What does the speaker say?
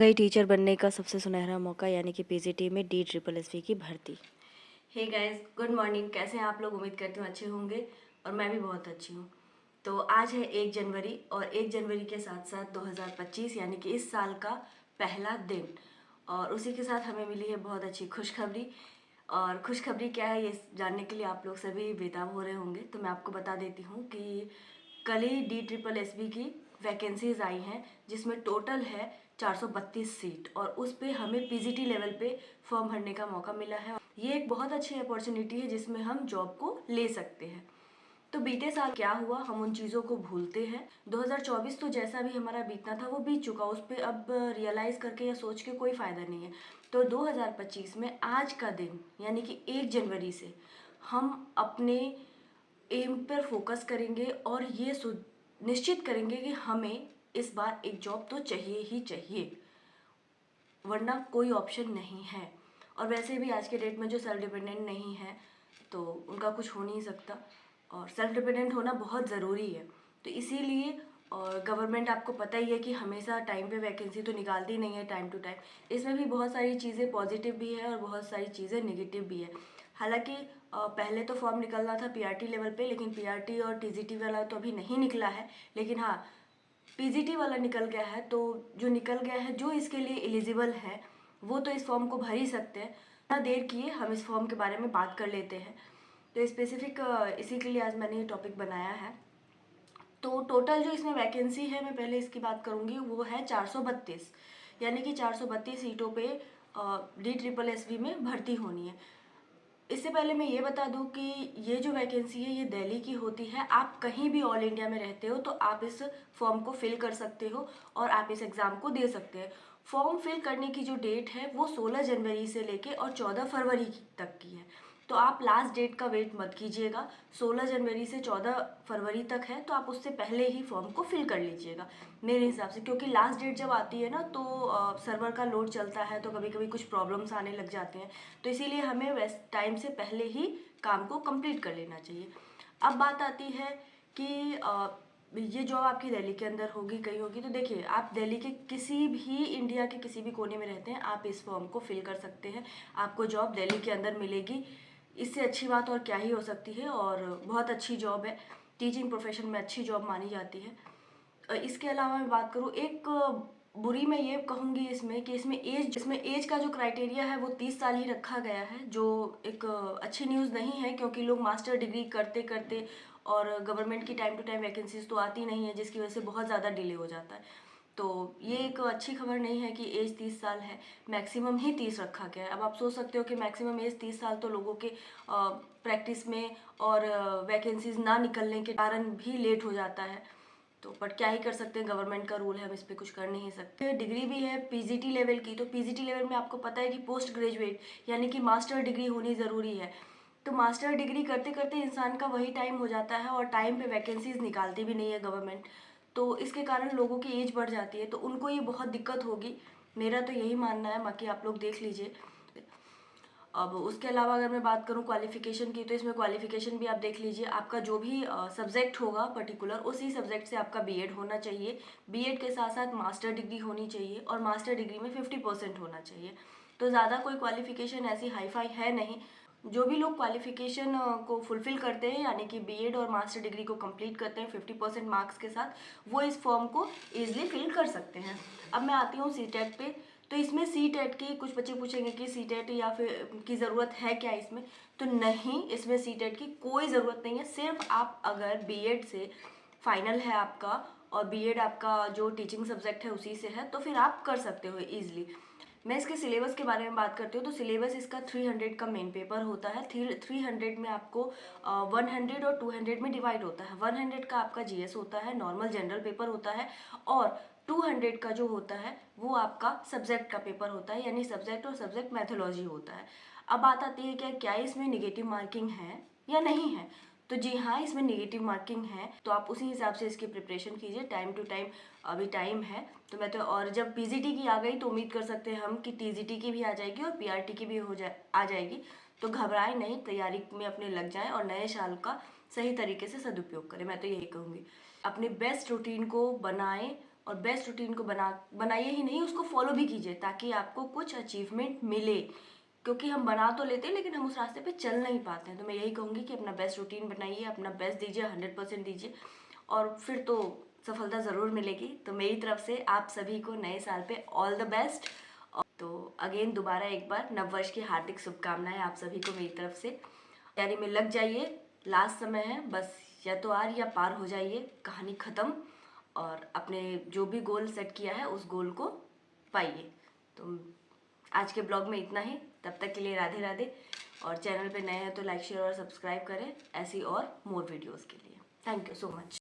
गई टीचर बनने का सबसे सुनहरा मौका यानी कि पीजीटी में DSSSB की भर्ती। Hey guys, good morning. कैसे हैं आप लोग? उम्मीद करती हूँ अच्छे होंगे और मैं भी बहुत अच्छी हूँ। तो आज है 1 जनवरी और 1 जनवरी के साथ साथ 2025 यानी कि इस साल का पहला दिन, और उसी के साथ हमें मिली है बहुत अच्छी खुशखबरी। और खुशखबरी क्या है ये जानने के लिए आप लोग सभी बेताब हो रहे होंगे, तो मैं आपको बता देती हूँ कि कल ही DSSSB की वैकेंसीज आई हैं, जिसमें टोटल है 432 सीट, और उस पे हमें पीजीटी लेवल पे फॉर्म भरने का मौका मिला है। ये एक बहुत अच्छी अपॉर्चुनिटी है जिसमें हम जॉब को ले सकते हैं। तो बीते साल क्या हुआ, हम उन चीज़ों को भूलते हैं। 2024 तो जैसा भी हमारा बीतना था वो बीत चुका, उस पर अब रियलाइज़ करके या सोच के कोई फ़ायदा नहीं है। तो 2025 में आज का दिन यानी कि 1 जनवरी से हम अपने एम पर फोकस करेंगे और ये निश्चित करेंगे कि हमें इस बार एक जॉब तो चाहिए ही चाहिए, वरना कोई ऑप्शन नहीं है। और वैसे भी आज के डेट में जो सेल्फ डिपेंडेंट नहीं है तो उनका कुछ हो नहीं सकता, और सेल्फ डिपेंडेंट होना बहुत ज़रूरी है। तो इसीलिए, और गवर्नमेंट आपको पता ही है कि हमेशा टाइम पे वैकेंसी तो निकालती नहीं है टाइम टू टाइम। इसमें भी बहुत सारी चीज़ें पॉजिटिव भी है और बहुत सारी चीज़ें नेगेटिव भी है। हालांकि पहले तो फॉर्म निकलना था पीआरटी लेवल पे, लेकिन पीआरटी और टीजीटी वाला तो अभी नहीं निकला है। लेकिन हाँ, पीजीटी वाला निकल गया है। तो जो निकल गया है, जो इसके लिए एलिजिबल है वो तो इस फॉर्म को भर ही सकते हैं। ना देर किए हम इस फॉर्म के बारे में बात कर लेते हैं। तो स्पेसिफिक इसी के लिए आज मैंने ये टॉपिक बनाया है। तो टोटल जो इसमें वैकेंसी है, मैं पहले इसकी बात करूँगी, वो है 432, यानी कि 432 सीटों पे DSSSB में भर्ती होनी है। इससे पहले मैं ये बता दूं कि ये जो वैकेंसी है ये दिल्ली की होती है। आप कहीं भी ऑल इंडिया में रहते हो तो आप इस फॉर्म को फिल कर सकते हो और आप इस एग्ज़ाम को दे सकते हैं। फॉर्म फिल करने की जो डेट है वो 16 जनवरी से लेके और 14 फरवरी तक की है। तो आप लास्ट डेट का वेट मत कीजिएगा। 16 जनवरी से 14 फरवरी तक है, तो आप उससे पहले ही फॉर्म को फिल कर लीजिएगा मेरे हिसाब से, क्योंकि लास्ट डेट जब आती है ना तो सर्वर का लोड चलता है तो कभी कभी कुछ प्रॉब्लम्स आने लग जाते हैं। तो इसीलिए हमें वैसे टाइम से पहले ही काम को कंप्लीट कर लेना चाहिए। अब बात आती है कि ये जॉब आपकी दिल्ली के अंदर होगी, कहीं होगी। तो देखिए, आप दिल्ली के किसी भी, इंडिया के किसी भी कोने में रहते हैं, आप इस फॉर्म को फिल कर सकते हैं। आपको जॉब दिल्ली के अंदर मिलेगी। इससे अच्छी बात और क्या ही हो सकती है, और बहुत अच्छी जॉब है। टीचिंग प्रोफेशन में अच्छी जॉब मानी जाती है। इसके अलावा मैं बात करूँ, एक बुरी मैं ये कहूँगी इसमें कि इसमें एज का जो क्राइटेरिया है वो 30 साल ही रखा गया है, जो एक अच्छी न्यूज़ नहीं है, क्योंकि लोग मास्टर डिग्री करते करते, और गवर्नमेंट की टाइम टू टाइम वैकेंसीज तो आती नहीं है, जिसकी वजह से बहुत ज़्यादा डिले हो जाता है। तो ये एक अच्छी खबर नहीं है कि एज 30 साल है, मैक्सिमम ही 30 रखा गया है। अब आप सोच सकते हो कि मैक्सिमम एज 30 साल तो लोगों के प्रैक्टिस में और वैकेंसीज ना निकलने के कारण भी लेट हो जाता है। तो बट क्या ही कर सकते हैं, गवर्नमेंट का रूल है, हम इस पर कुछ कर नहीं सकते। डिग्री भी है पीजीटी लेवल की, तो पीजीटी लेवल में आपको पता है कि पोस्ट ग्रेजुएट यानी कि मास्टर डिग्री होनी ज़रूरी है। तो मास्टर डिग्री करते करते इंसान का वही टाइम हो जाता है, और टाइम पे वैकेंसीज निकालती भी नहीं है गवर्नमेंट। तो इसके कारण लोगों की एज बढ़ जाती है, तो उनको ये बहुत दिक्कत होगी। मेरा तो यही मानना है, बाकी आप लोग देख लीजिए। अब उसके अलावा अगर मैं बात करूं क्वालिफिकेशन की, तो इसमें क्वालिफिकेशन भी आप देख लीजिए। आपका जो भी सब्जेक्ट होगा पर्टिकुलर, उसी सब्जेक्ट से आपका बीएड होना चाहिए। बीएड के साथ साथ मास्टर डिग्री होनी चाहिए, और मास्टर डिग्री में 50% होना चाहिए। तो ज़्यादा कोई क्वालिफिकेशन ऐसी हाई फाई है नहीं। जो भी लोग क्वालिफिकेशन को फुलफिल करते हैं, यानी कि बीएड और मास्टर डिग्री को कंप्लीट करते हैं 50% मार्क्स के साथ, वो इस फॉर्म को ईजिली फिल कर सकते हैं। अब मैं आती हूँ सीटेट पे। तो इसमें सीटेट की, कुछ बच्चे पूछेंगे कि सीटेट या फिर की ज़रूरत है क्या इसमें? तो नहीं, इसमें सीटेट की कोई ज़रूरत नहीं है। सिर्फ आप अगर बीएड से फाइनल है आपका, और बीएड आपका जो टीचिंग सब्जेक्ट है उसी से है, तो फिर आप कर सकते हो ईजिली। मैं इसके सिलेबस के बारे में बात करती हूँ। तो सिलेबस इसका 300 का मेन पेपर होता है। 300 में आपको 100 और 200 में डिवाइड होता है। 100 का आपका जीएस होता है, नॉर्मल जनरल पेपर होता है, और 200 का जो होता है वो आपका सब्जेक्ट का पेपर होता है, यानी सब्जेक्ट और सब्जेक्ट मैथोलॉजी होता है। अब बात आती है क्या इसमें निगेटिव मार्किंग है या नहीं है? तो जी हाँ, इसमें नेगेटिव मार्किंग है, तो आप उसी हिसाब से इसकी प्रिपरेशन कीजिए टाइम टू टाइम। अभी टाइम है तो मैं तो, और जब पीजीटी की आ गई तो उम्मीद कर सकते हैं हम कि टीजीटी की भी आ जाएगी और पीआरटी की भी आ जाएगी। तो घबराएं नहीं, तैयारी में अपने लग जाएं और नए साल का सही तरीके से सदुपयोग करें। मैं तो यही कहूँगी, अपने बेस्ट रूटीन को बनाएं और बेस्ट रूटीन को बनाइए ही नहीं, उसको फॉलो भी कीजिए ताकि आपको कुछ अचीवमेंट मिले। क्योंकि हम बना तो लेते हैं लेकिन हम उस रास्ते पे चल नहीं पाते हैं। तो मैं यही कहूँगी कि अपना बेस्ट रूटीन बनाइए, अपना बेस्ट दीजिए, 100% दीजिए, और फिर तो सफलता ज़रूर मिलेगी। तो मेरी तरफ से आप सभी को नए साल पे ऑल द बेस्ट। तो अगेन दोबारा एक बार नववर्ष की हार्दिक शुभकामनाएं आप सभी को मेरी तरफ से। तैयारी में लग जाइए, लास्ट समय है, बस या तो आर या पार हो जाइए, कहानी ख़त्म, और अपने जो भी गोल सेट किया है उस गोल को पाइए। तो आज के ब्लॉग में इतना ही, तब तक के लिए राधे राधे। और चैनल पे नए हैं तो लाइक शेयर और सब्सक्राइब करें ऐसी और मोर वीडियोज़ के लिए। Thank you so much.